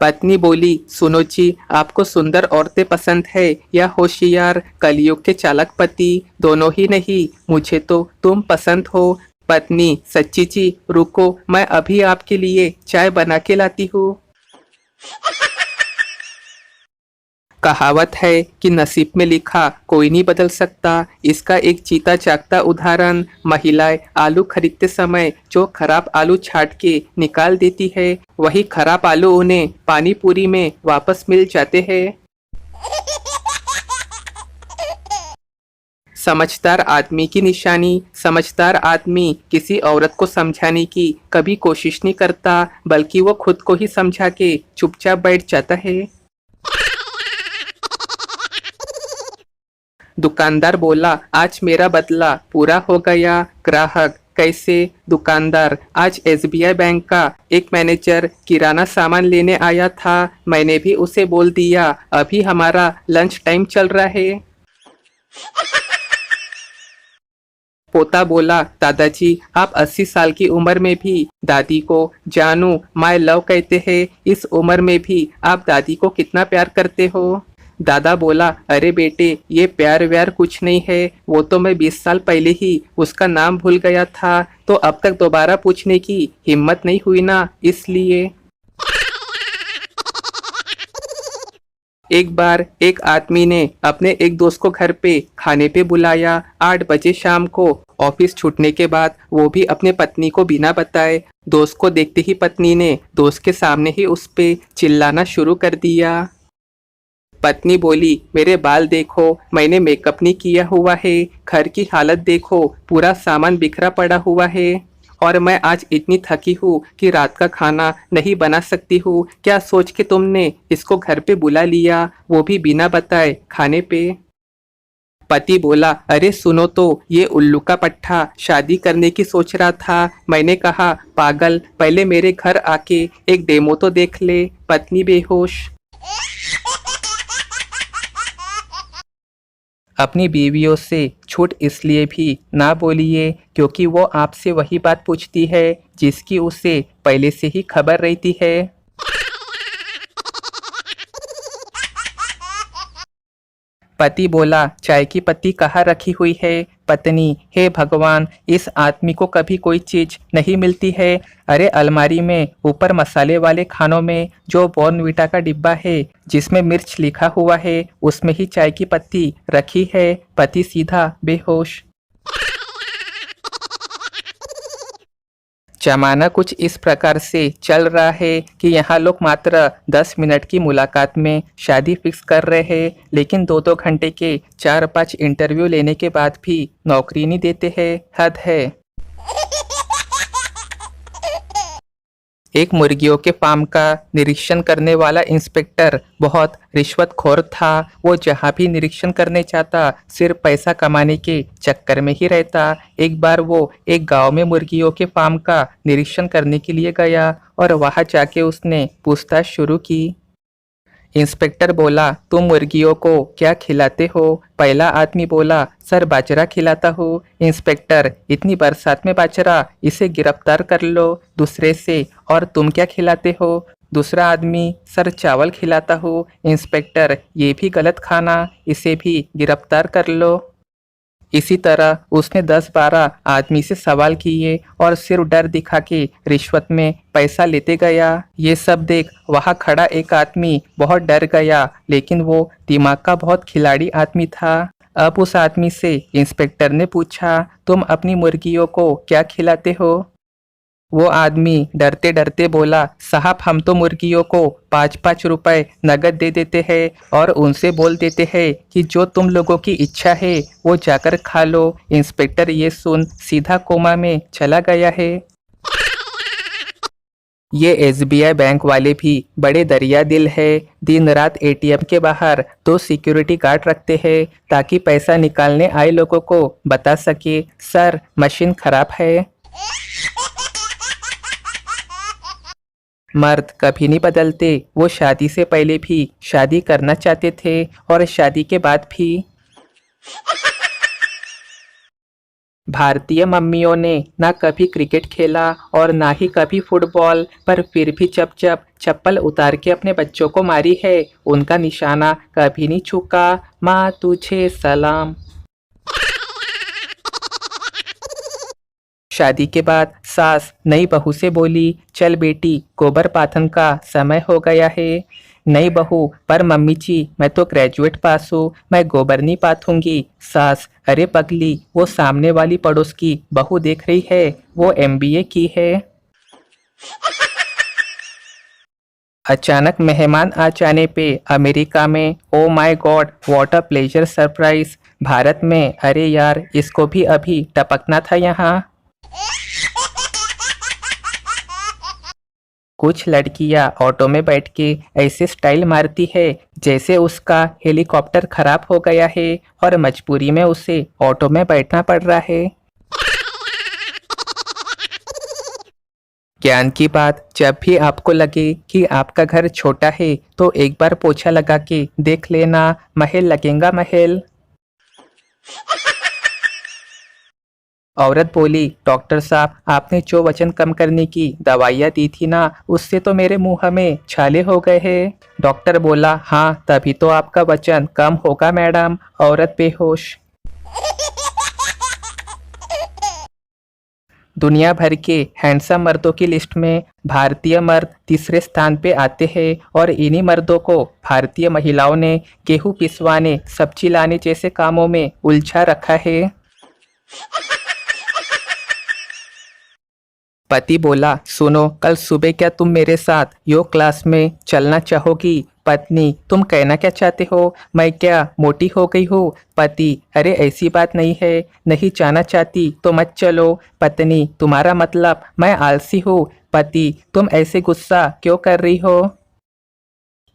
पत्नी बोली, सुनो जी, आपको सुंदर औरतें पसंद है या होशियार कलयुग के चालाक पति? दोनों ही नहीं, मुझे तो तुम पसंद हो। पत्नी, सच्ची जी? रुको, मैं अभी आपके लिए चाय बना के लाती हूँ। कहावत है कि नसीब में लिखा कोई नहीं बदल सकता। इसका एक जीता जागता उदाहरण महिलाएं आलू खरीदते समय जो खराब आलू छाट के निकाल देती है, वही खराब आलू उन्हें पानी पूरी में वापस मिल जाते हैं। समझदार आदमी की निशानी, समझदार आदमी किसी औरत को समझाने की कभी कोशिश नहीं करता, बल्कि वो खुद को ही समझा के चुपचाप बैठ जाता है। दुकानदार बोला, आज मेरा बदला पूरा हो गया। ग्राहक, कैसे? दुकानदार, आज एसबीआई बैंक का एक मैनेजर किराना सामान लेने आया था, मैंने भी उसे बोल दिया अभी हमारा लंच टाइम चल रहा है। पोता बोला, दादाजी आप 80 साल की उम्र में भी दादी को जानू माय लव कहते हैं, इस उम्र में भी आप दादी को कितना प्यार करते हो? दादा बोला, अरे बेटे, ये प्यार व्यार कुछ नहीं है, वो तो मैं 20 साल पहले ही उसका नाम भूल गया था, तो अब तक दोबारा पूछने की हिम्मत नहीं हुई ना, इसलिए। एक बार एक आदमी ने अपने एक दोस्त को घर पे खाने पे बुलाया। 8 बजे शाम को ऑफिस छूटने के बाद वो भी अपने पत्नी को बिना बताए। दोस्त को देखते ही पत्नी ने दोस्त के सामने ही उस पे चिल्लाना शुरू कर दिया। पत्नी बोली, मेरे बाल देखो, मैंने मेकअप नहीं किया हुआ है, घर की हालत देखो, पूरा सामान बिखरा पड़ा हुआ है, और मैं आज इतनी थकी हूँ कि रात का खाना नहीं बना सकती हूँ। क्या सोच के तुमने इसको घर पे बुला लिया, वो भी बिना बताए खाने पे? पति बोला, अरे सुनो तो, ये उल्लू का पट्टा शादी करने की सोच रहा था। मैंने कहा, पागल, पहले मेरे घर आके एक डेमो तो देख ले। पत्नी बेहोश। अपनी बीवियों से झूठ इसलिए भी ना बोलिए क्योंकि वो आपसे वही बात पूछती है जिसकी उसे पहले से ही खबर रहती है। पति बोला, चाय की पत्ती कहाँ रखी हुई है? पत्नी, हे भगवान, इस आदमी को कभी कोई चीज नहीं मिलती है। अरे अलमारी में ऊपर मसाले वाले खानों में जो बॉर्नवीटा का डिब्बा है जिसमें मिर्च लिखा हुआ है, उसमें ही चाय की पत्ती रखी है। पति सीधा बेहोश। जमाना कुछ इस प्रकार से चल रहा है कि यहाँ लोग मात्र 10 मिनट की मुलाकात में शादी फिक्स कर रहे हैं, लेकिन 2-2 घंटे के 4-5 इंटरव्यू लेने के बाद भी नौकरी नहीं देते हैं। हद है। एक मुर्गियों के फार्म का निरीक्षण करने वाला इंस्पेक्टर बहुत रिश्वतखोर था। वो जहाँ भी निरीक्षण करने जाता सिर्फ पैसा कमाने के चक्कर में ही रहता। एक बार वो एक गांव में मुर्गियों के फार्म का निरीक्षण करने के लिए गया और वहां जाके उसने पूछताछ शुरू की। इंस्पेक्टर बोला, तुम मुर्गियों को क्या खिलाते हो? पहला आदमी बोला, सर बाजरा खिलाता हूँ। इंस्पेक्टर, इतनी बरसात में बाजरा, इसे गिरफ्तार कर लो। दूसरे से, और तुम क्या खिलाते हो? दूसरा आदमी, सर चावल खिलाता हूँ। इंस्पेक्टर, ये भी गलत खाना, इसे भी गिरफ्तार कर लो। इसी तरह उसने 10-12 आदमी से सवाल किए और सिर्फ डर दिखा के रिश्वत में पैसा लेते गया। ये सब देख वहां खड़ा एक आदमी बहुत डर गया, लेकिन वो दिमाग का बहुत खिलाड़ी आदमी था। अब उस आदमी से इंस्पेक्टर ने पूछा, तुम अपनी मुर्गियों को क्या खिलाते हो? वो आदमी डरते डरते बोला, साहब हम तो मुर्गियों को 5-5 रुपए नगद दे देते हैं और उनसे बोल देते हैं कि जो तुम लोगों की इच्छा है वो जाकर खा लो। इंस्पेक्टर ये सुन सीधा कोमा में चला गया है। ये एसबीआई बैंक वाले भी बड़े दरिया दिल है। दिन रात एटीएम के बाहर 2 सिक्योरिटी गार्ड रखते हैं ताकि पैसा निकालने आए लोगों को बता सके, सर मशीन खराब है। मर्द कभी नहीं बदलते। वो शादी से पहले भी शादी करना चाहते थे और शादी के बाद भी। भारतीय मम्मियों ने ना कभी क्रिकेट खेला और ना ही कभी फुटबॉल, पर फिर भी जब जब चप्पल उतार के अपने बच्चों को मारी है, उनका निशाना कभी नहीं चूका। माँ तुझे सलाम। शादी के बाद सास नई बहू से बोली, चल बेटी गोबर पाथन का समय हो गया है। नई बहू, पर मम्मी जी मैं तो ग्रेजुएट पास हूँ, मैं गोबर नहीं पाथूंगी। सास, अरे पगली वो सामने वाली पड़ोस की बहू देख रही है, वो एमबीए की है। अचानक मेहमान आ जाने पे अमेरिका में oh my God what a pleasure surprise. Bharat में अरे यार इसको भी अभी टपकना था यहाँ। कुछ लड़कियां ऑटो में बैठ के ऐसे स्टाइल मारती है जैसे उसका हेलीकॉप्टर खराब हो गया है और मजबूरी में उसे ऑटो में बैठना पड़ रहा है। ज्ञान की बात, जब भी आपको लगे कि आपका घर छोटा है तो एक बार पोछा लगा के देख लेना, महल लगेगा महल। औरत बोली, डॉक्टर साहब आपने जो वजन कम करने की दवाइयाँ दी थी ना, उससे तो मेरे मुंह में छाले हो गए हैं। डॉक्टर बोला, हाँ तभी तो आपका वजन कम होगा मैडम। औरत बेहोश। दुनिया भर के हैंडसम मर्दों की लिस्ट में भारतीय मर्द तीसरे स्थान पे आते हैं और इन्हीं मर्दों को भारतीय महिलाओं ने गेहूं पिसवाने, सब्जी लाने जैसे कामों में उलझा रखा है। पति बोला, सुनो कल सुबह क्या तुम मेरे साथ योग क्लास में चलना चाहोगी? पत्नी, तुम कहना क्या चाहते हो, मैं क्या मोटी हो गई हूँ? पति, अरे ऐसी बात नहीं है, नहीं जाना चाहती तो मत चलो। पत्नी, तुम्हारा मतलब मैं आलसी हूँ? पति, तुम ऐसे गुस्सा क्यों कर रही हो?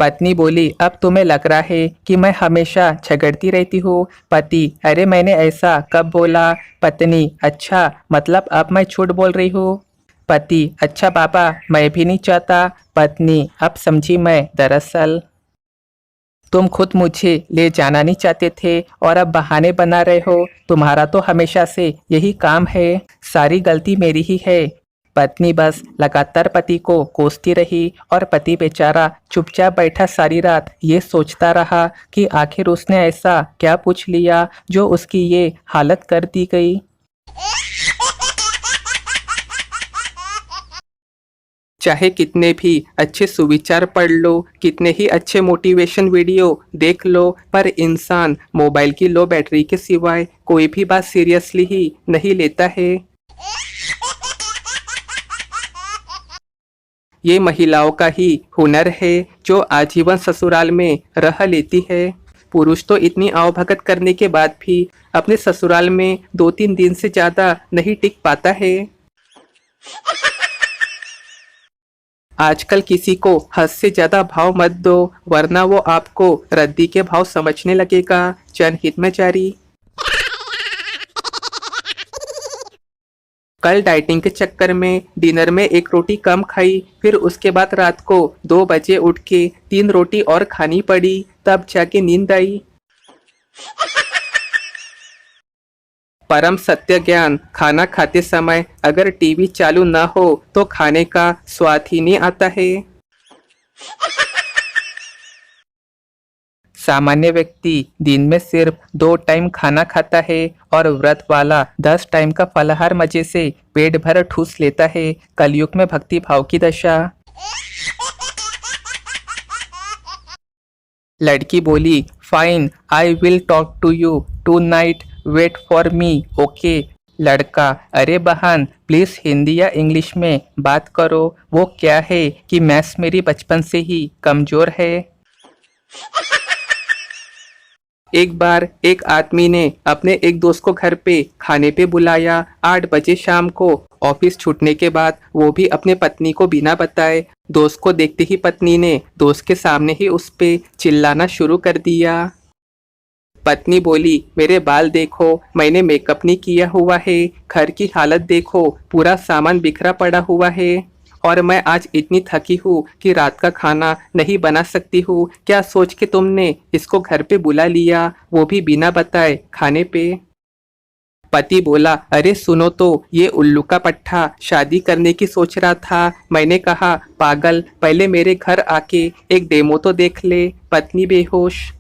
पत्नी बोली, अब तुम्हें लग रहा है कि मैं हमेशा झगड़ती रहती हूँ। पति, अरे मैंने ऐसा कब बोला? पत्नी, अच्छा मतलब अब मैं झूठ बोल रही हूँ? पति, अच्छा बाबा मैं भी नहीं चाहता। पत्नी, अब समझी मैं, दरअसल तुम खुद मुझे ले जाना नहीं चाहते थे और अब बहाने बना रहे हो। तुम्हारा तो हमेशा से यही काम है, सारी गलती मेरी ही है। पत्नी बस लगातार पति को कोसती रही और पति बेचारा चुपचाप बैठा सारी रात ये सोचता रहा कि आखिर उसने ऐसा क्या पूछ लिया जो उसकी ये हालत कर दी गई। चाहे कितने भी अच्छे सुविचार पढ़ लो, कितने ही अच्छे मोटिवेशन वीडियो देख लो, पर इंसान मोबाइल की लो बैटरी के सिवाय कोई भी बात सीरियसली ही नहीं लेता है। ये महिलाओं का ही हुनर है जो आजीवन ससुराल में रह लेती है। पुरुष तो इतनी आवभगत करने के बाद भी अपने ससुराल में 2-3 दिन से ज्यादा नहीं टिक पाता है। आजकल किसी को हद से ज्यादा भाव मत दो, वरना वो आपको रद्दी के भाव समझने लगेगा। जनहित में जारी। कल डाइटिंग के चक्कर में डिनर में 1 रोटी कम खाई, फिर उसके बाद रात को 2 बजे उठ के 3 रोटी और खानी पड़ी, तब जाके नींद आई। परम सत्य ज्ञान, खाना खाते समय अगर टीवी चालू ना हो तो खाने का स्वाद ही नहीं आता है। सामान्य व्यक्ति दिन में सिर्फ 2 टाइम खाना खाता है और व्रत वाला 10 टाइम का फलाहार मजे से पेट भर ठूस लेता है। कलयुग में भक्ति भाव की दशा। लड़की बोली, fine I will talk to you tonight, wait for me okay. लड़का, अरे बहन प्लीज हिंदी या इंग्लिश में बात करो, वो क्या है कि मैथ्स मेरी बचपन से ही कमजोर है। एक बार एक आदमी ने अपने एक दोस्त को घर पे खाने पे बुलाया। 8 बजे शाम को ऑफिस छूटने के बाद वो भी अपने पत्नी को बिना बताए। दोस्त को देखते ही पत्नी ने दोस्त के सामने ही उस पे चिल्लाना शुरू कर दिया। पत्नी बोली, मेरे बाल देखो, मैंने मेकअप नहीं किया हुआ है, घर की हालत देखो, पूरा सामान बिखरा पड़ा हुआ है, और मैं आज इतनी थकी हूँ कि रात का खाना नहीं बना सकती हूँ। क्या सोच के तुमने इसको घर पे बुला लिया, वो भी बिना बताए खाने पे। पति बोला, अरे सुनो तो, ये उल्लू का पट्टा शादी करने की सोच रहा था। मैंने कहा, पागल, पहले मेरे घर आके एक डेमो तो देख ले। पत्नी बेहोश।